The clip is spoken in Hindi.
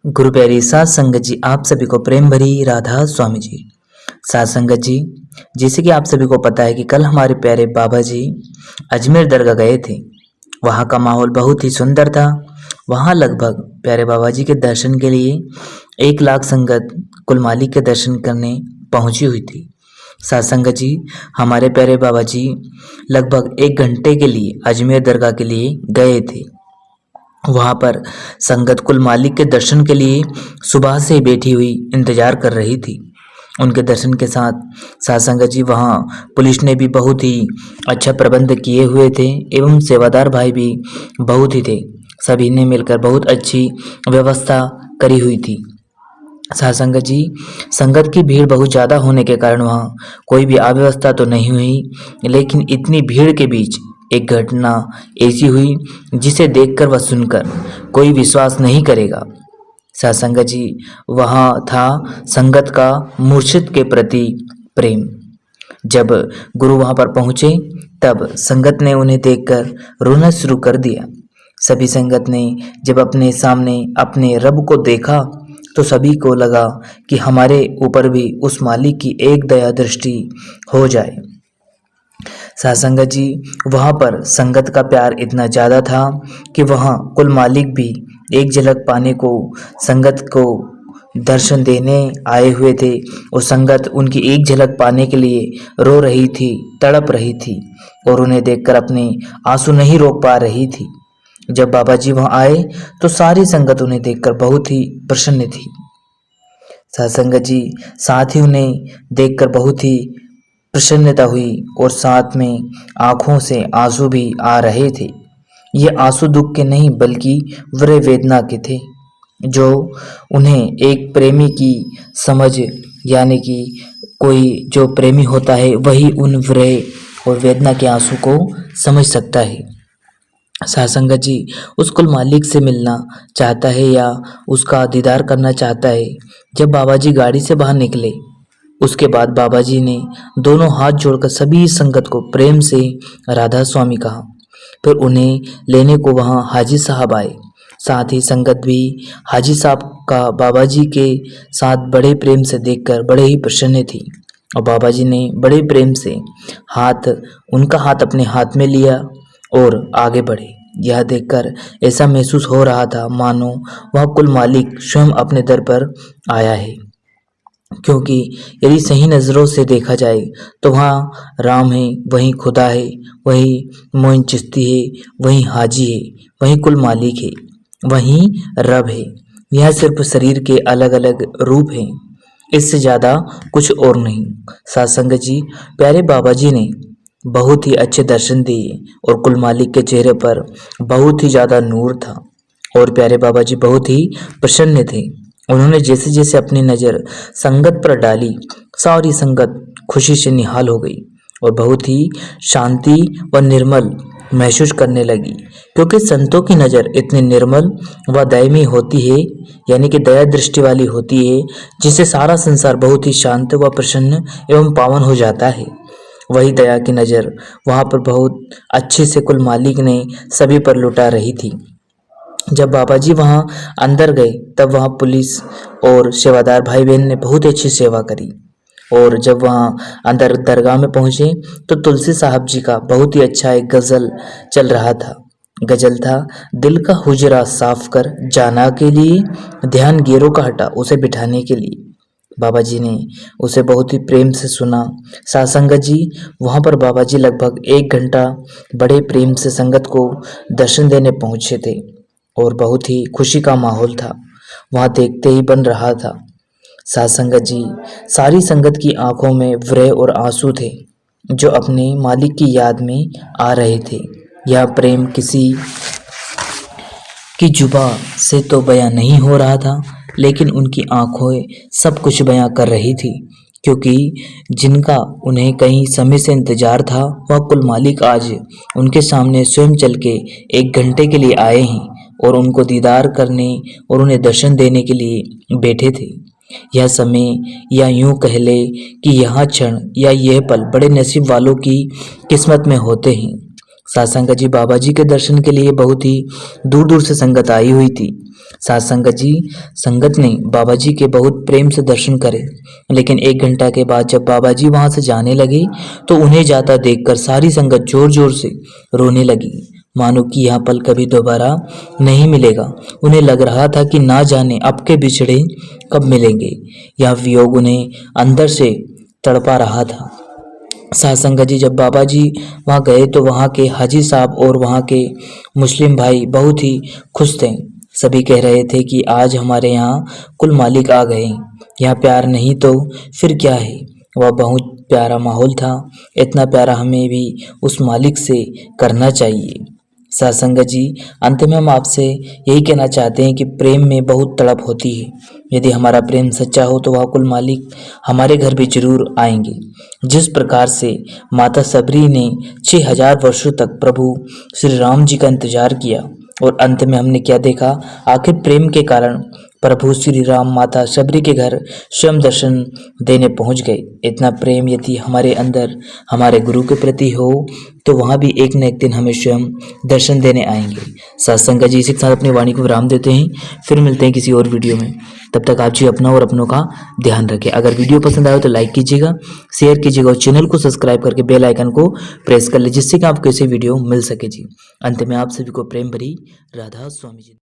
गुरु प्यारी सात संगत जी, आप सभी को प्रेम भरी राधा स्वामी जी। सात संगत जी, जैसे कि आप सभी को पता है कि कल हमारे प्यारे बाबा जी अजमेर दरगाह गए थे। वहाँ का माहौल बहुत ही सुंदर था। वहाँ लगभग प्यारे बाबा जी के दर्शन के लिए 1 लाख संगत कुल मालिक के दर्शन करने पहुंची हुई थी। सात संगत जी, हमारे प्यारे बाबा जी लगभग 1 घंटे के लिए अजमेर दरगाह के लिए गए थे। वहाँ पर संगत कुल मालिक के दर्शन के लिए सुबह से बैठी हुई इंतजार कर रही थी। उनके दर्शन के साथ साथ संगत जी वहाँ पुलिस ने भी बहुत ही अच्छा प्रबंध किए हुए थे एवं सेवादार भाई भी बहुत ही थे। सभी ने मिलकर बहुत अच्छी व्यवस्था करी हुई थी। साथ संगत जी, संगत की भीड़ बहुत ज़्यादा होने के कारण वहाँ कोई भी अव्यवस्था तो नहीं हुई, लेकिन इतनी भीड़ के बीच एक घटना ऐसी हुई जिसे देखकर व सुनकर कोई विश्वास नहीं करेगा। साथ संगत जी, वहाँ था संगत का मुर्शिद के प्रति प्रेम। जब गुरु वहाँ पर पहुँचे तब संगत ने उन्हें देखकर रोना शुरू कर दिया। सभी संगत ने जब अपने सामने अपने रब को देखा तो सभी को लगा कि हमारे ऊपर भी उस मालिक की एक दया दृष्टि हो जाए। साथ संगत जी, वहाँ पर संगत का प्यार इतना ज़्यादा था कि वहाँ कुल मालिक भी एक झलक पाने को संगत को दर्शन देने आए हुए थे और संगत उनकी एक झलक पाने के लिए रो रही थी, तड़प रही थी और उन्हें देखकर अपने आंसू नहीं रोक पा रही थी। जब बाबा जी वहाँ आए तो सारी संगत उन्हें देखकर बहुत ही प्रसन्न थी। साथ संगत जी, साथ ही उन्हें देखकर बहुत ही प्रसन्नता हुई और साथ में आंखों से आंसू भी आ रहे थे। ये आंसू दुख के नहीं बल्कि विरह वेदना के थे, जो उन्हें एक प्रेमी की समझ, यानी कि कोई जो प्रेमी होता है वही उन विरह और वेदना के आंसू को समझ सकता है। साथ संगत जी, उस कुल मालिक से मिलना चाहता है या उसका दीदार करना चाहता है। जब बाबा जी गाड़ी से बाहर निकले उसके बाद बाबा जी ने दोनों हाथ जोड़कर सभी संगत को प्रेम से राधा स्वामी कहा। फिर उन्हें लेने को वहाँ हाजी साहब आए। साथ ही संगत भी हाजी साहब का बाबा जी के साथ बड़े प्रेम से देखकर बड़े ही प्रसन्न थी और बाबा जी ने बड़े प्रेम से उनका हाथ अपने हाथ में लिया और आगे बढ़े। यह देखकर ऐसा महसूस हो रहा था मानो वह कुल मालिक स्वयं अपने दर पर आया है, क्योंकि यदि सही नज़रों से देखा जाए तो वहाँ राम है, वहीं खुदा है, वहीं मोइन चिश्ती है, वहीं हाजी है, वहीं कुल मालिक है, वहीं रब है। यह सिर्फ शरीर के अलग अलग रूप हैं, इससे ज़्यादा कुछ और नहीं। साथ संगत जी, प्यारे बाबा जी ने बहुत ही अच्छे दर्शन दिए और कुल मालिक के चेहरे पर बहुत ही ज़्यादा नूर था और प्यारे बाबा जी बहुत ही प्रसन्न थे। उन्होंने जैसे जैसे अपनी नज़र संगत पर डाली, सारी संगत खुशी से निहाल हो गई और बहुत ही शांति व निर्मल महसूस करने लगी, क्योंकि संतों की नज़र इतनी निर्मल व दयनीय होती है, यानी कि दया दृष्टि वाली होती है, जिससे सारा संसार बहुत ही शांत व प्रसन्न एवं पावन हो जाता है। वही दया की नज़र वहाँ पर बहुत अच्छे से कुल मालिक ने सभी पर लुटा रही थी। जब बाबा जी वहाँ अंदर गए तब वहाँ पुलिस और सेवादार भाई बहन ने बहुत अच्छी सेवा करी और जब वहाँ अंदर दरगाह में पहुँचे तो तुलसी साहब जी का बहुत ही अच्छा एक गज़ल चल रहा था। गज़ल था, दिल का हुजरा साफ कर जाना के लिए, ध्यान गेरों का हटा उसे बिठाने के लिए। बाबा जी ने उसे बहुत ही प्रेम से सुना। साथ संगत जी, वहाँ पर बाबा जी लगभग 1 घंटा बड़े प्रेम से संगत को दर्शन देने पहुँचे थे और बहुत ही खुशी का माहौल था, वहाँ देखते ही बन रहा था। साथ संगत जी, सारी संगत की आंखों में विरह और आंसू थे, जो अपने मालिक की याद में आ रहे थे। यह प्रेम किसी की जुबां से तो बयां नहीं हो रहा था, लेकिन उनकी आंखें सब कुछ बयां कर रही थी, क्योंकि जिनका उन्हें कई समय से इंतजार था वह कुल मालिक आज उनके सामने स्वयं चल के 1 घंटे के लिए आए हैं और उनको दीदार करने और उन्हें दर्शन देने के लिए बैठे थे। यह समय या यूं कह ले कि यह क्षण या यह पल बड़े नसीब वालों की किस्मत में होते हैं। साथ संगत जी बाबा जी के दर्शन के लिए बहुत ही दूर दूर से संगत आई हुई थी। साथ संगत जी संगत ने बाबा जी के बहुत प्रेम से दर्शन करे, लेकिन 1 घंटा के बाद जब बाबा जी वहां से जाने लगे तो उन्हें जाता देखकर सारी संगत जोर जोर से रोने लगी, मानो कि यह पल कभी दोबारा नहीं मिलेगा। उन्हें लग रहा था कि ना जाने अब के बिछड़े कब मिलेंगे। यह वियोग उन्हें अंदर से तड़पा रहा था। साथ संगत जी जब बाबा जी वहाँ गए तो वहाँ के हाजी साहब और वहाँ के मुस्लिम भाई बहुत ही खुश थे। सभी कह रहे थे कि आज हमारे यहाँ कुल मालिक आ गए। यहाँ प्यार नहीं तो फिर क्या है। वह बहुत प्यारा माहौल था। इतना प्यारा हमें भी उस मालिक से करना चाहिए। साथ संगत जी अंत में हम आपसे यही कहना चाहते हैं कि प्रेम में बहुत तड़प होती है। यदि हमारा प्रेम सच्चा हो तो वह कुल मालिक हमारे घर भी जरूर आएंगे। जिस प्रकार से माता सबरी ने 6000 वर्षों तक प्रभु श्री राम जी का इंतजार किया और अंत में हमने क्या देखा, आखिर प्रेम के कारण प्रभु श्री राम माता सबरी के घर स्वयं दर्शन देने पहुंच गए। इतना प्रेम यदि हमारे अंदर हमारे गुरु के प्रति हो तो वहाँ भी एक न एक दिन हमें स्वयं दर्शन देने आएंगे। सत्संग जी इसी के साथ अपनी वाणी को विराम देते हैं। फिर मिलते हैं किसी और वीडियो में। तब तक आप जी अपना और अपनों का ध्यान रखें। अगर वीडियो पसंद आए तो लाइक कीजिएगा, शेयर कीजिएगा और चैनल को सब्सक्राइब करके बेल आइकन को प्रेस कर ले, जिससे कि आपको ऐसे वीडियो मिल सके जी। अंत में आप सभी को प्रेम भरी राधा स्वामी जी।